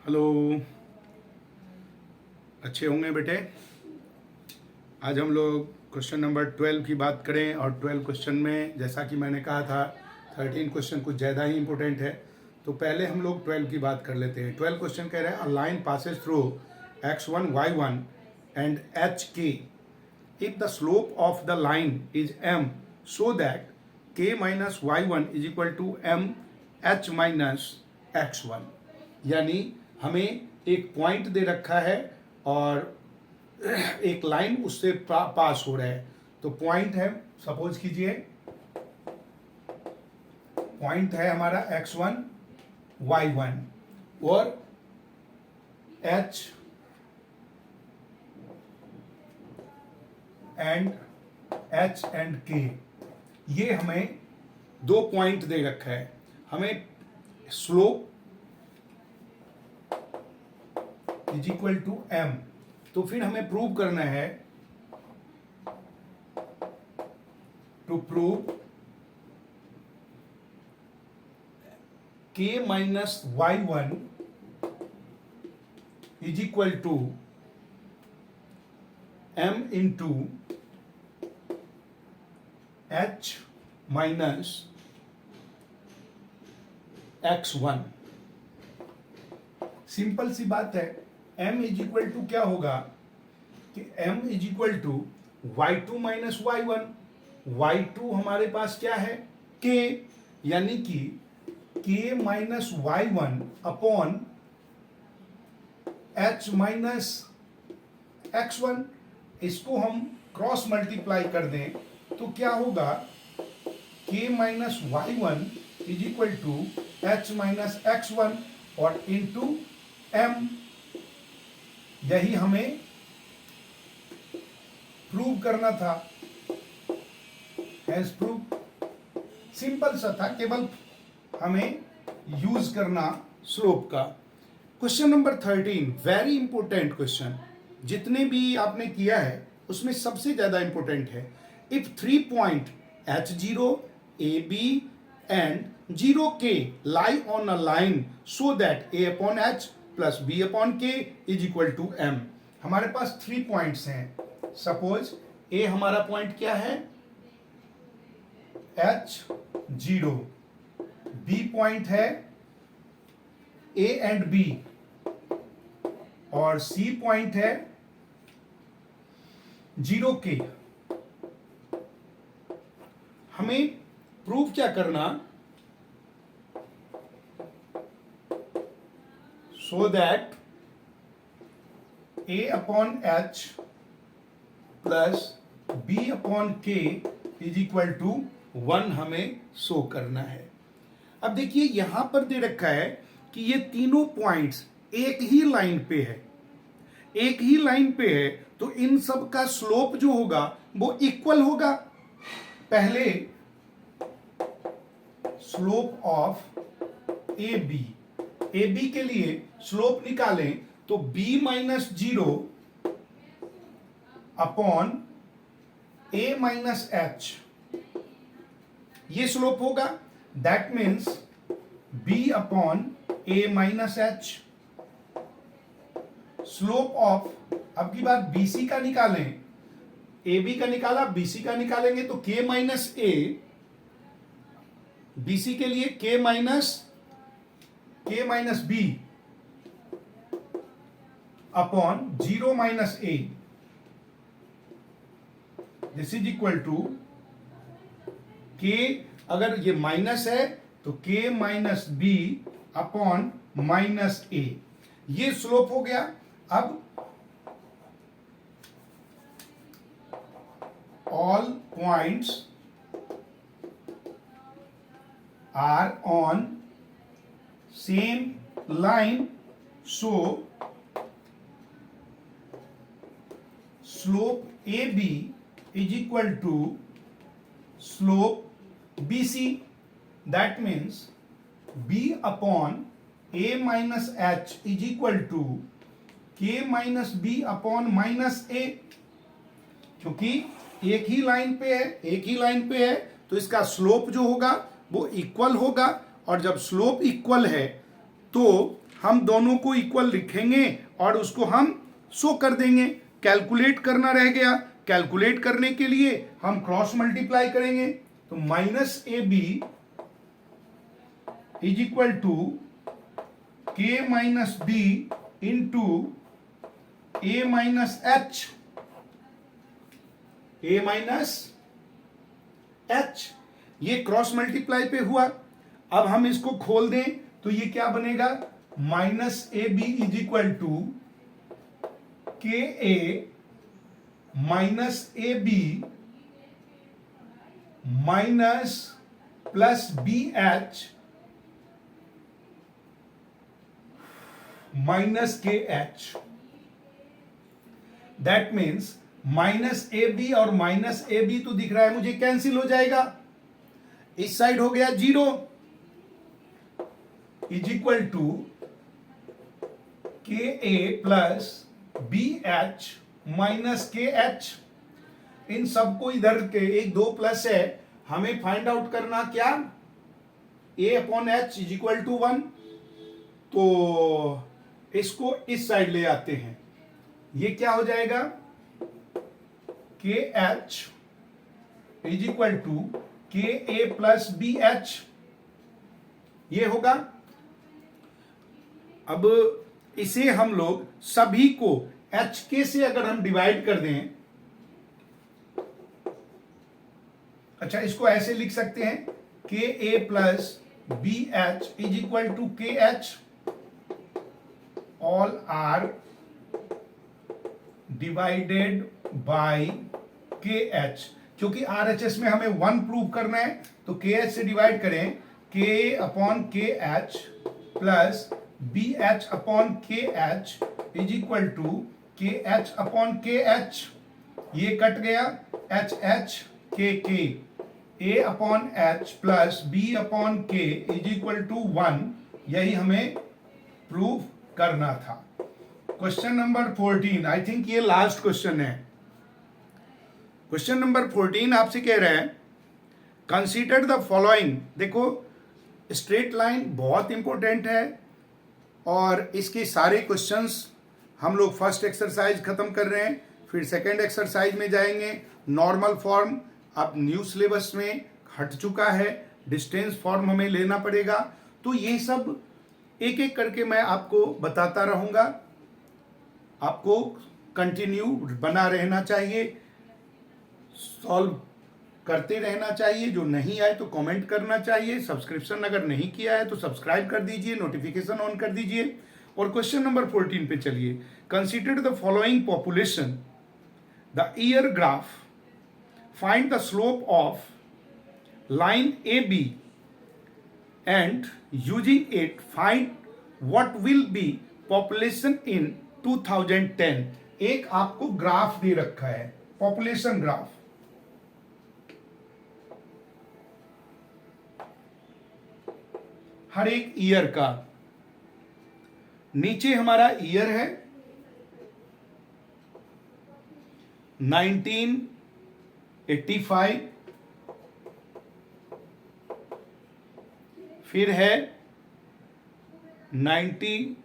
Hello. अच्छे होंगे बेटे। आज हम लोग क्वेश्चन नंबर 12 की बात करें और 12 क्वेश्चन में जैसा कि मैंने कहा था 13 क्वेश्चन कुछ ज़्यादा ही इंपॉर्टेंट है, तो पहले हम लोग 12 की बात कर लेते हैं। 12 क्वेश्चन कह रहे हैं a line passes through x1 y1 and H के if the slope of the line is m so that k minus y1 is equal to m h minus x1। यानी हमें एक पॉइंट दे रखा है और एक लाइन उससे पास हो रहा है। तो पॉइंट है, सपोज कीजिए पॉइंट है हमारा x1 y1 और h एंड के, ये हमें दो पॉइंट दे रखा है। हमें slope is equal to m, तो फिर हमें प्रूव करना है, to prove k minus y1 is equal to m into h minus x1। Simple सी बात है, m इज इक्वल टू क्या होगा कि m is equal to y2 minus y1। y2 हमारे पास क्या है k, यानी कि k minus y1 upon h minus x1। इसको हम क्रॉस मल्टीप्लाई कर दें तो क्या होगा, k minus y1 is equal to h minus x1 और इंटू m। यही हमें प्रूव करना था। हैज प्रूव, सिंपल सा था, केवल हमें यूज करना स्लोप का। Question number 13 very important question, जितने भी आपने किया है उसमें सबसे ज्यादा इंपॉर्टेंट है। If 3 point h0 ab and 0k lie on a line so that a upon h plus b upon k is equal to m। हमारे पास 3 पॉइंट्स हैं। सपोज a हमारा पॉइंट क्या है h0, b पॉइंट है a and b और c point है 0k। हमें prove क्या करना, so that a upon h plus b upon k is equal to 1 हमें शो करना है। अब देखिए यहां पर दे रखा है कि ये तीनों पॉइंट्स एक ही लाइन पे है, एक ही लाइन पे है, तो इन सब का स्लोप जो होगा वो इक्वल होगा। पहले स्लोप ऑफ ए बी के लिए स्लोप निकालें तो b minus 0 upon a minus h, ये स्लोप होगा। That means b upon a minus h। Slope of, अब की बात bc का निकालें, ab का निकाला bc का निकालेंगे तो k माइनस a, bc के लिए k minus b upon 0 minus a, this is equal to k, अगर ये माइनस है तो k minus b upon minus a, ये स्लोप हो गया। अब all points are on same line, so slope AB is equal to slope BC। that means B upon A minus H is equal to K minus B upon minus A। क्योंकि एक ही line पे है तो इसका slope जो होगा वो equal होगा, और जब स्लोप इक्वल है तो हम दोनों को इक्वल लिखेंगे और उसको हम शो कर देंगे। कैलकुलेट करना रह गया, कैलकुलेट करने के लिए हम क्रॉस मल्टीप्लाई करेंगे। तो minus A B is equal to K minus B into A minus H, A minus H. ये क्रॉस मल्टीप्लाई पे हुआ। अब हम इसको खोल दें तो ये क्या बनेगा, minus A B is equal to K A minus A B minus plus B H minus K H. That means minus A B और माइनस ए बी तो दिख रहा है मुझे, कैंसिल हो जाएगा। इस साइड हो गया 0 is equal to K A plus B H minus K H. इन सबको इधर के एक दो प्लस है, हमें फाइंड आउट करना क्या, A upon H is equal to 1। तो इसको इस साइड ले आते हैं, ये क्या हो जाएगा, के H is equal to K A plus B H, ये होगा। अब इसे हम लोग सभी को एच के से अगर हम डिवाइड कर दें, अच्छा इसको ऐसे लिख सकते हैं, K A plus B H is equal to K H, all are divided by K H. क्योंकि आरएचएस में हमें 1 प्रूव करना है तो के एच से डिवाइड करें, K upon K H plus B H upon K H is equal to K H upon K H. ये कट गया, H H K A upon H plus B upon K is equal to 1। यही हमें prove करना था। Question number 14, I think ये last question है। Question number 14 आपसे कह रहे हैं, कंसीडर द फॉलोइंग। देखो स्ट्रेट लाइन बहुत इंपॉर्टेंट है और इसके सारे क्वेश्चंस हम लोग फर्स्ट एक्सरसाइज खत्म कर रहे हैं, फिर सेकंड एक्सरसाइज में जाएंगे। नॉर्मल फॉर्म अब न्यू सिलेबस में हट चुका है, डिस्टेंस फॉर्म हमें लेना पड़ेगा। तो ये सब एक एक करके मैं आपको बताता रहूँगा, आपको कंटिन्यू बना रहना चाहिए, सॉल्व करते रहना चाहिए। जो नहीं आए तो कमेंट करना चाहिए। सब्सक्रिप्शन अगर नहीं किया है तो सब्सक्राइब कर दीजिए, नोटिफिकेशन ऑन कर दीजिए। और क्वेश्चन नंबर 14 पे चलिए। Consider the following population, the year graph, find the slope of line A B and using it find what will be population in 2010। एक आपको ग्राफ दे रखा है, पॉपुलेशन ग्राफ। हर एक ईयर का, नीचे हमारा ईयर है 1985, फिर है 90,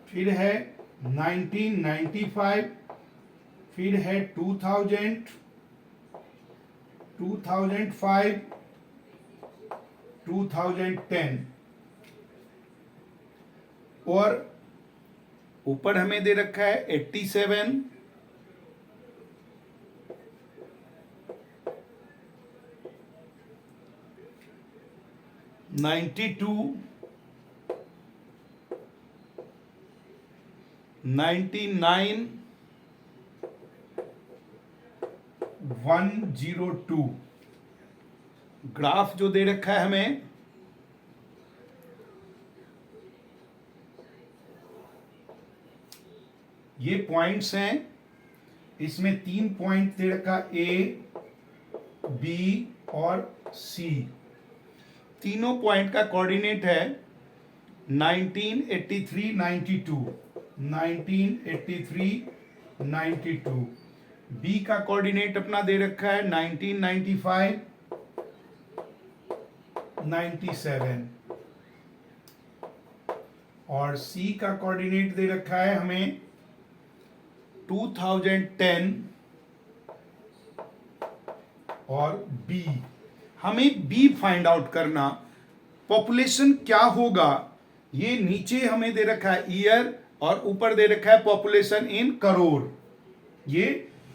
फिर है 1995, फिर है 2000, 2005, 2010 और ऊपर हमें दे रखा है 87, 92, 99, 102। ग्राफ जो दे रखा है हमें, ये पॉइंट्स हैं, इसमें 3 पॉइंट दे रखा, ए बी और सी। तीनों पॉइंट का कोऑर्डिनेट है 1983, 92, 1983, 92। बी का कोऑर्डिनेट अपना दे रखा है 1995, 97 और सी का कोऑर्डिनेट दे रखा है हमें 2010 और बी, हमें बी फाइंड आउट करना। पॉपुलेशन क्या होगा, ये नीचे हमें दे रखा है ईयर और ऊपर दे रखा है पॉपुलेशन इन करोड़, ये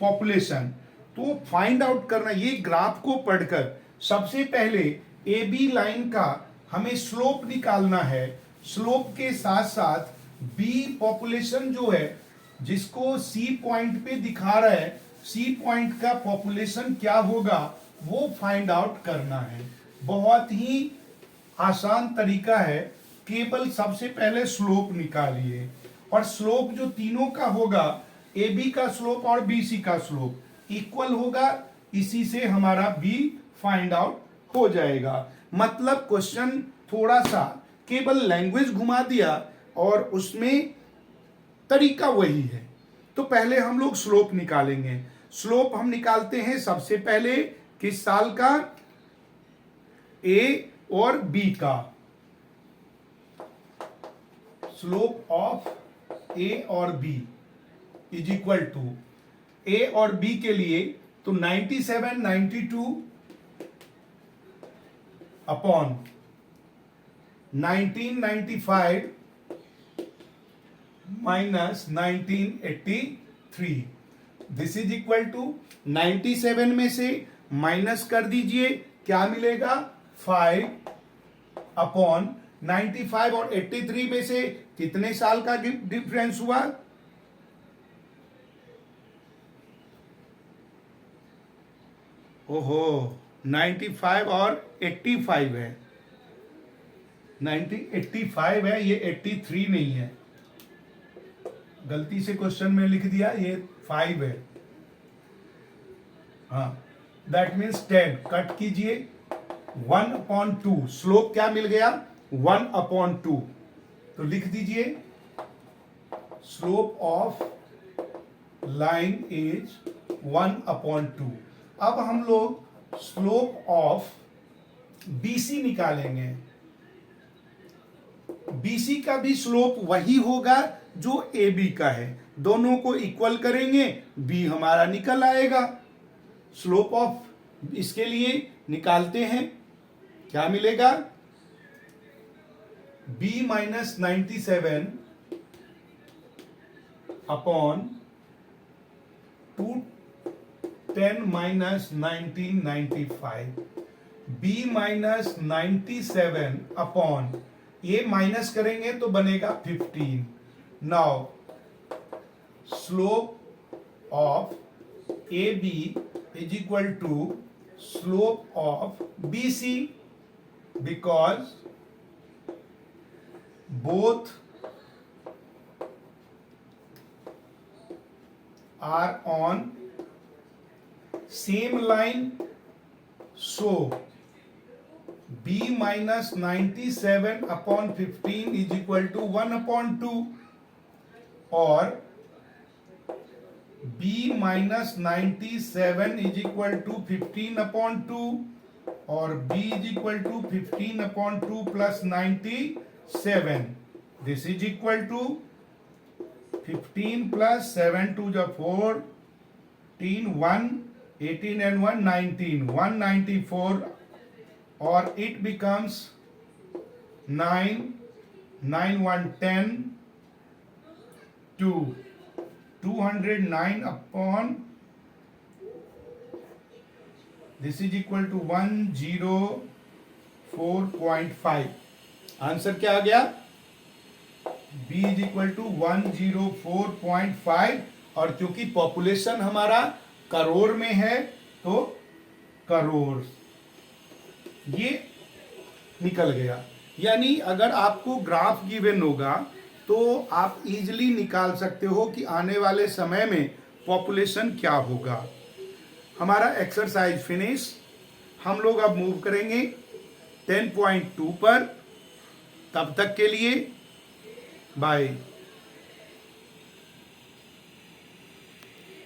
पॉपुलेशन। तो फाइंड आउट करना, ये ग्राफ को पढ़कर सबसे पहले ए बी लाइन का हमें स्लोप निकालना है। स्लोप के साथ साथ बी पॉपुलेशन जो है, जिसको सी पॉइंट पे दिखा रहा है, सी पॉइंट का पॉपुलेशन क्या होगा वो फाइंड आउट करना है। बहुत ही आसान तरीका है, केवल सबसे पहले स्लोप निकालिए और स्लोप जो तीनों का होगा, ए बी का स्लोप और बी सी का स्लोप इक्वल होगा, इसी से हमारा बी फाइंड आउट हो जाएगा। मतलब क्वेश्चन थोड़ा सा केवल लैंग्वेज घुमा दिया और उसमें तरीका वही है। तो पहले हम लोग स्लोप निकालेंगे। स्लोप हम निकालते हैं सबसे पहले किस साल का, ए और बी का। स्लोप ऑफ ए और B is equal to, A और बी के लिए तो 97 92 upon 1995 minus 1983, this is equal to 97 में से माइनस कर दीजिए, क्या मिलेगा 5 अपॉन 95 और 83 में से कितने साल का डिफरेंस हुआ, ओहो 95 और 85 है, 85 है, ये 83 नहीं है, गलती से क्वेश्चन में लिख दिया, ये 5 है। हाँ, दैट मीन्स 10 कट कीजिए, 1/2 स्लोप क्या मिल गया 1/2, तो लिख दीजिए स्लोप ऑफ लाइन इज 1/2। अब हम लोग स्लोप ऑफ बीसी निकालेंगे। बीसी का भी स्लोप वही होगा जो ए बी का है, दोनों को इक्वल करेंगे, बी हमारा निकल आएगा। स्लोप ऑफ इसके लिए निकालते हैं, क्या मिलेगा b minus 97 upon 210 minus 1995, b minus 97 upon, ये माइनस करेंगे तो बनेगा 15। Now slope of A B is equal to slope of B C, because both are on same line, so b minus 97 upon 15 is equal to 1/2, or b minus 97 is equal to 15/2, or b is equal to 15/2 plus 97. This is equal to 15 plus 7 to the 14, 1 18 and 1 19, 194, or it becomes 9 9 1 10 2 209 upon, this is equal to 104.5। Answer क्या आ गया, b is equal to 104.5, और क्योंकि population हमारा करोड़ में है तो करोड़ ये निकल गया। यानी अगर आपको ग्राफ गिवन होगा तो आप इजीली निकाल सकते हो कि आने वाले समय में पॉपुलेशन क्या होगा। हमारा एक्सरसाइज फिनिश। हम लोग अब मूव करेंगे 10.2 पर। तब तक के लिए बाय।